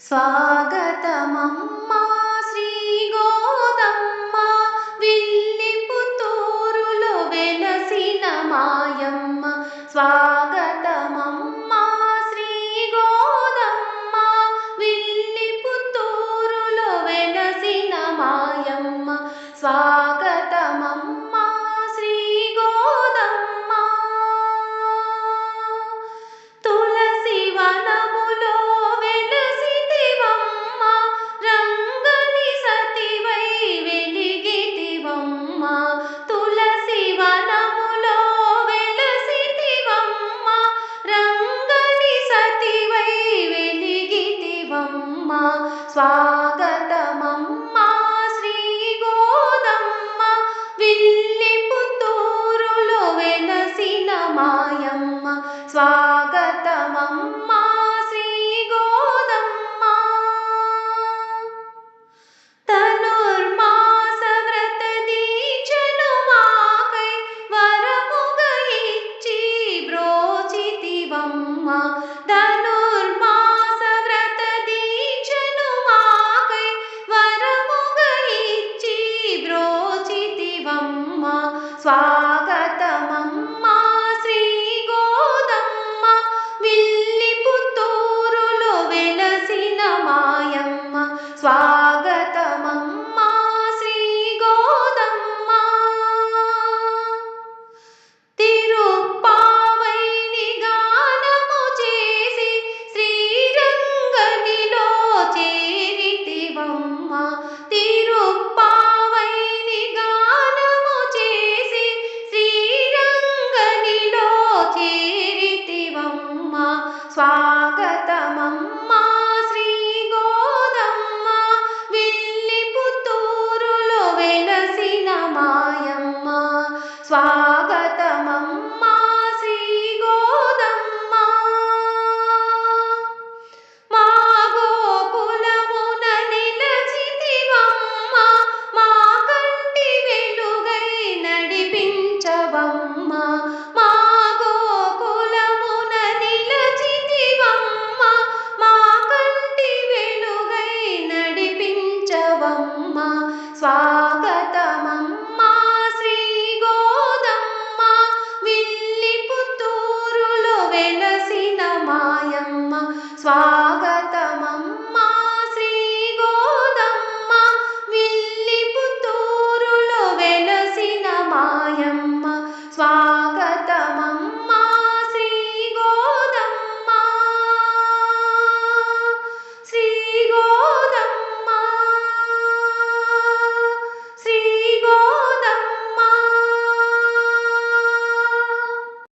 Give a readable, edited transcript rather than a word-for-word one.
స్వాగతమమ్మా Shri Godamma Willey పుత్తూరులో వెలసిన మాయమ్మ. స్వాగతమమ్మా శ్రీ గోదమ్మ విల్లి పుత్తూరులో వెలసిన మాయమ్మ. స్వాగతమమ్మా శ్రీ గోదమ్మ. తులసి వనములో వెలసితివమ్మ రంగని సతివై వెలిగితివమ్మ. తులసి వనములో వెలసితివమ్మ రంగని సతివై వెలిగితివమ్మ. స్వాగతమమ్మా శ్రీ గోదమ్మ విల్లి పుత్తూరులో వెలసిన మాయమ్మ. స్వాగతమమ్మా శ్రీ గోదమ్మ. ధనుర్మాస వ్రత దీక్షను మాకై వరముగా ఇచ్చి బ్రోచితివమ్మ. ధనుర్మాస వ్రత దీక్షను మాకై వరముగా ఇచ్చి బ్రోచితివమ్మ. స్వాగతమమ్మా శ్రీ గోదమ్మ విల్లి పుత్తూరులో వెలసిన మాయమ్మ. స్వాగతమమ్మా శ్రీ గోదమ్మ. తిరుప్పావైని గానము చేసి శ్రీరంగనిలో చేరితివమ్మ. తిరుప్పావైని గానము చేసి శ్రీరంగనిలో చేరితివమ్మ. స్వాగతమమ్మా శ్రీ గోదమ్మ విల్లి పుత్తూరులో వెలసిన మాయమ్మ. స్వాగతమమ్మా శ్రీ గోదమ్మ. మా గోకులమున నిలచితివమ్మ మా కంటి వెలుగై నడిపించవమ్మ. మా గోకులమున నిలచితివమ్మ మా కంటి వెలుగై నడిపించవమ్మ. స్వాగతమమ్మా